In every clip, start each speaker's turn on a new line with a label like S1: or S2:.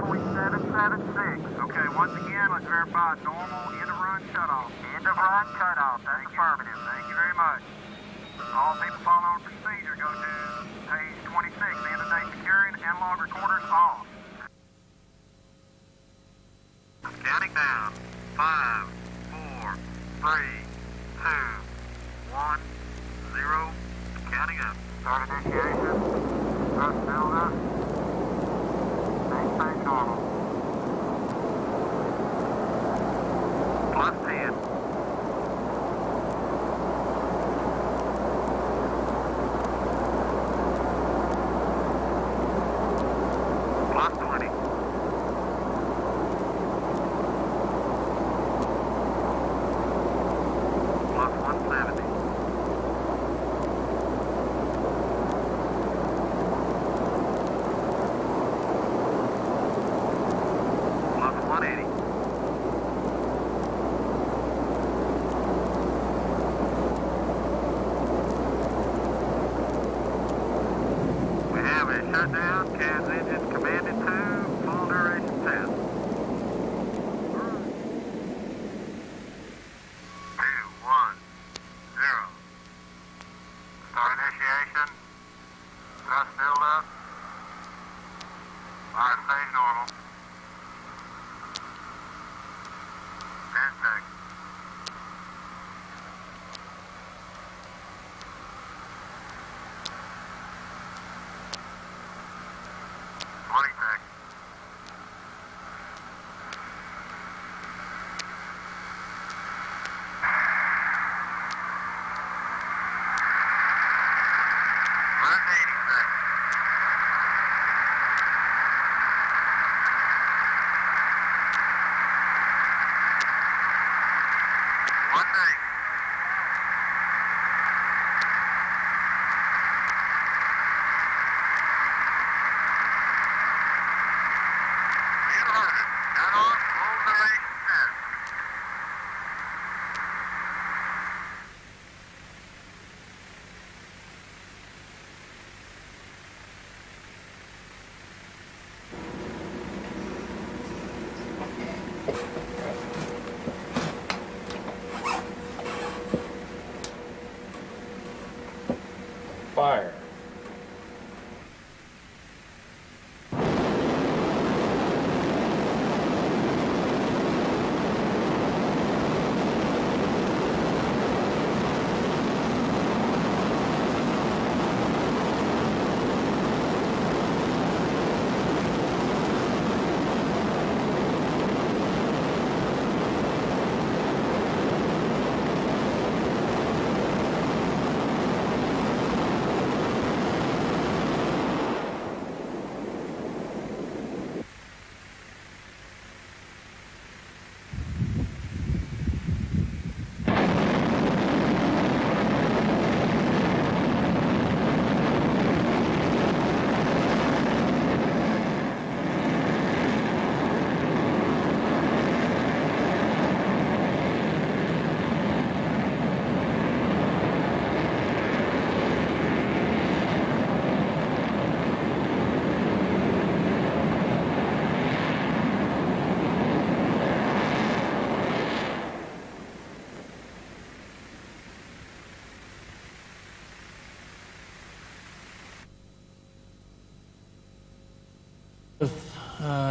S1: runway 776. Okay, once again, let's verify normal end of run cutoff. End of run cutoff, that's affirmative. Thank you very much. All people following procedure, go to page 26, end of day securing, analog recorders off. Counting down. 5, 4, 3, 2, 1, 0. Counting up. Start initiation. Thrust build up. Maintain normal. Plus 10. Plus 20. Plus 170. Plus 180. We have a shutdown, CAS engine commanded to full duration test. 2, 1, 0. Start initiation. Thrust build up. Fire stage normal. 10 seconds. 20 seconds. 180 seconds. 190. 200. Cut off full duration test.
S2: Fire.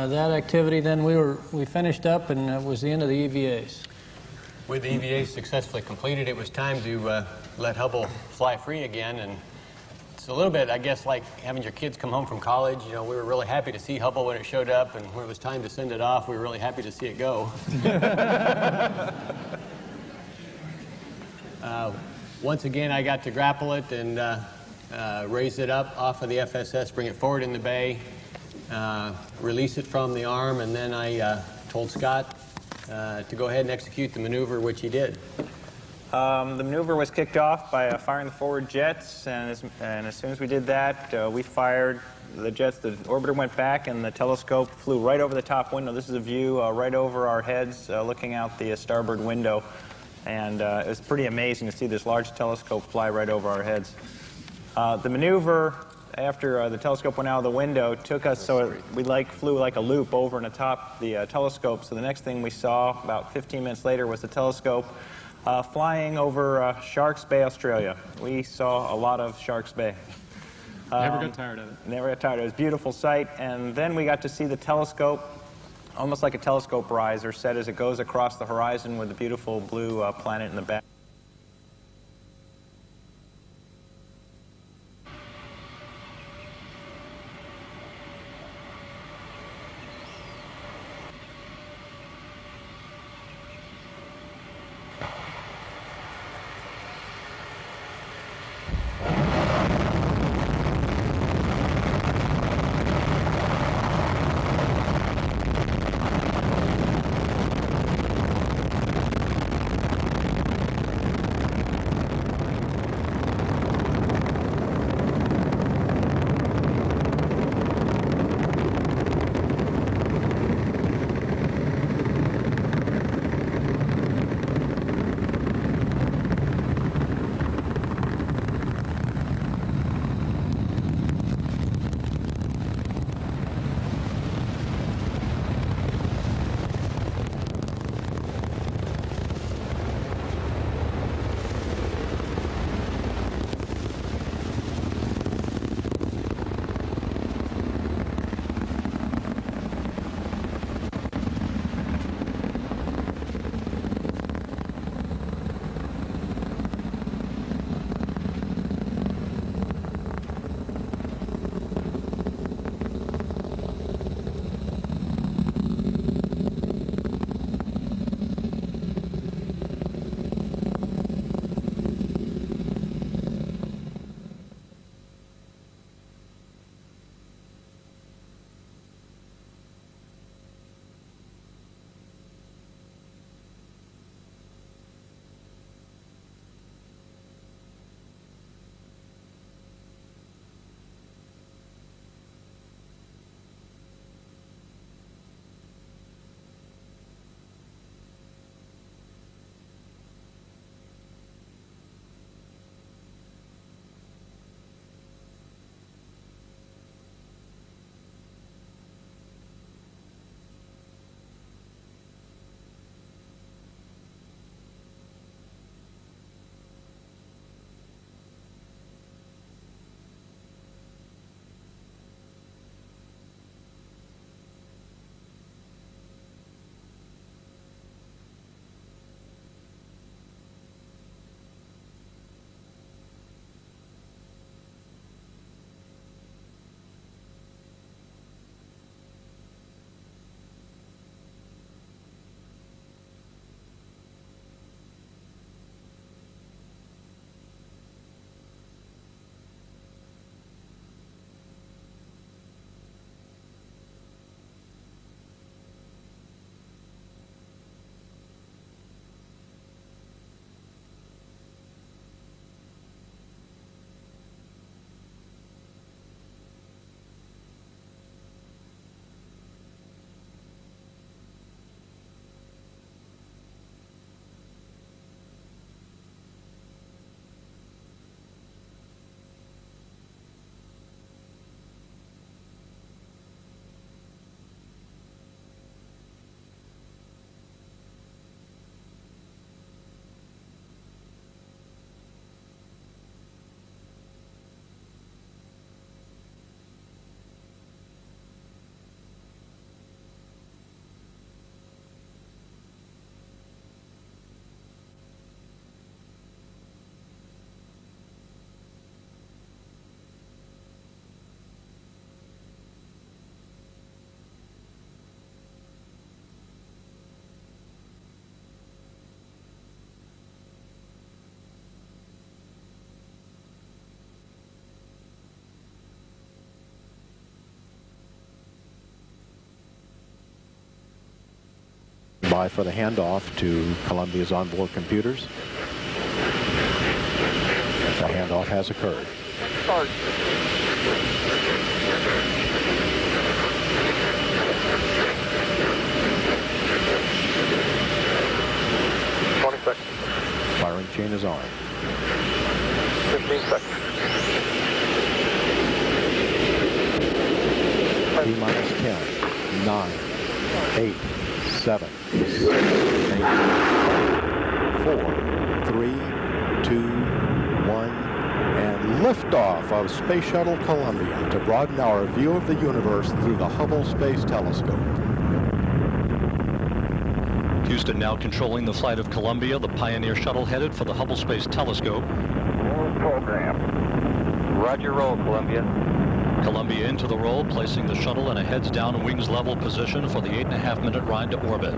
S3: That activity, then we finished up, and it was the end of the EVAs.
S4: With the EVA successfully completed, it was time to let Hubble fly free again. And it's a little bit, I guess, like having your kids come home from college. You know, we were really happy to see Hubble when it showed up, and when it was time to send it off, we were really happy to see it go. Once again, I got to grapple it and raise it up off of the FSS, bring it forward in the bay, release it from the arm, and then I told Scott to go ahead and execute the maneuver, which he did.
S5: The maneuver was kicked off by firing the forward jets, and as soon as we did that, we fired the jets. The orbiter went back, and the telescope flew right over the top window. This is a view right over our heads, looking out the starboard window, and it was pretty amazing to see this large telescope fly right over our heads. The maneuver after the telescope went out of the window, took us so we flew like a loop over and atop the telescope. So the next thing we saw about 15 minutes later was the telescope flying over Sharks Bay, Australia. We saw a lot of Sharks Bay.
S6: Never got tired of it.
S5: Never got tired. It was a beautiful sight. And then we got to see the telescope, almost like a telescope riser, set as it goes across the horizon with the beautiful blue planet in the back.
S7: By for the handoff to Columbia's onboard computers. The handoff has occurred.
S1: Start.
S7: Firing chain is on.
S1: 15 seconds.
S7: 8, 7, 6, 5, 4, 3, 2, 1, and liftoff of Space Shuttle Columbia to broaden our view of the universe through the Hubble Space Telescope.
S8: Houston now controlling the flight of Columbia, the Pioneer shuttle headed for the Hubble Space Telescope.
S1: Roll program. Roger, roll, Columbia.
S8: Columbia into the roll, placing the shuttle in a heads-down, wings-level position for the 8.5-minute ride to orbit.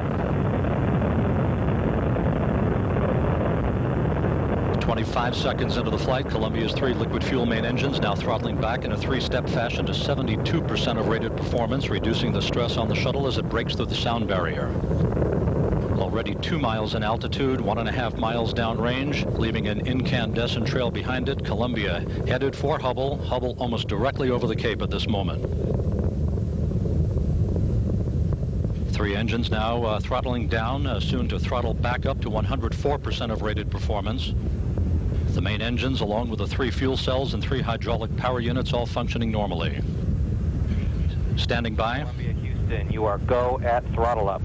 S8: 25 seconds into the flight, Columbia's 3 liquid fuel main engines now throttling back in a 3-step fashion to 72% of rated performance, reducing the stress on the shuttle as it breaks through the sound barrier. Already 2 miles in altitude, 1.5 miles downrange, leaving an incandescent trail behind it. Columbia headed for Hubble. Hubble almost directly over the Cape at this moment. 3 engines now throttling down, soon to throttle back up to 104% of rated performance. The main engines, along with the 3 fuel cells and 3 hydraulic power units, all functioning normally. Standing by.
S1: Columbia, Houston, you are go at throttle up.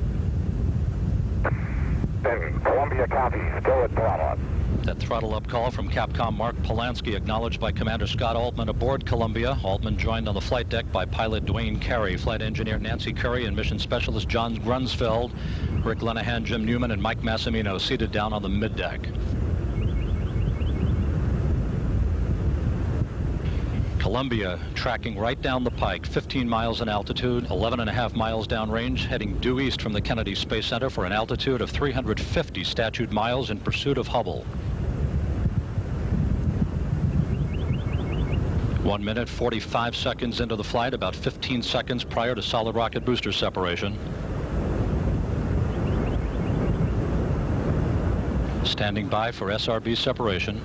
S1: Columbia copies, go at throttle up.
S8: That throttle up call from Capcom Mark Polanski, acknowledged by Commander Scott Altman aboard Columbia. Altman joined on the flight deck by pilot Dwayne Carey, flight engineer Nancy Curry, and mission specialist John Grunsfeld, Rick Lenahan, Jim Newman, and Mike Massimino seated down on the middeck. Columbia tracking right down the pike, 15 miles in altitude, 11.5 miles downrange, heading due east from the Kennedy Space Center for an altitude of 350 statute miles in pursuit of Hubble. 1 minute, 45 seconds into the flight, about 15 seconds prior to solid rocket booster separation. Standing by for SRB separation.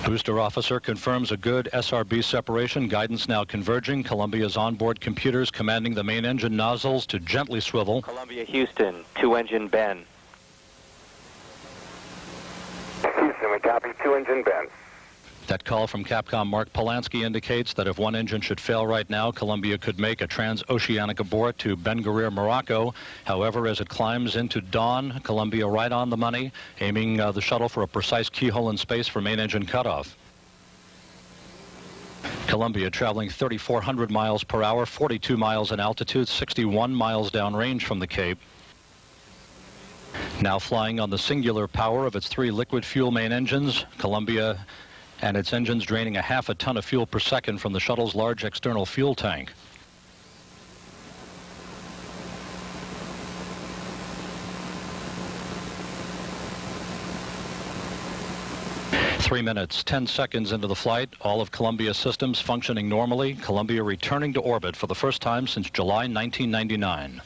S8: Booster officer confirms a good SRB separation. Guidance now converging. Columbia's onboard computers commanding the main engine nozzles to gently swivel.
S1: Columbia, Houston, 2-engine bend. Houston, we copy, 2-engine bend.
S8: That call from Capcom Mark Polanski indicates that if one engine should fail right now, Columbia could make a transoceanic abort to Ben Guerir, Morocco. However, as it climbs into dawn, Columbia right on the money, aiming the shuttle for a precise keyhole in space for main engine cutoff. Columbia traveling 3,400 miles per hour, 42 miles in altitude, 61 miles downrange from the Cape. Now flying on the singular power of its 3 liquid fuel main engines, Columbia and its engines draining 1/2 ton of fuel per second from the shuttle's large external fuel tank. Three minutes, 10 seconds into the flight, all of Columbia's systems functioning normally. Columbia returning to orbit for the first time since July 1999.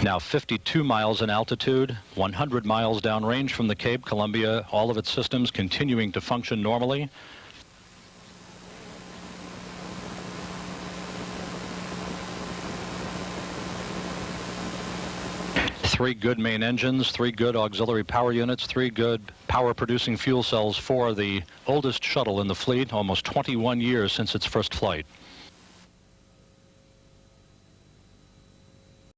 S8: Now 52 miles in altitude, 100 miles downrange from the Cape. Columbia, all of its systems continuing to function normally. Three good main engines, 3 good auxiliary power units, 3 good power-producing fuel cells for the oldest shuttle in the fleet, almost 21 years since its first flight.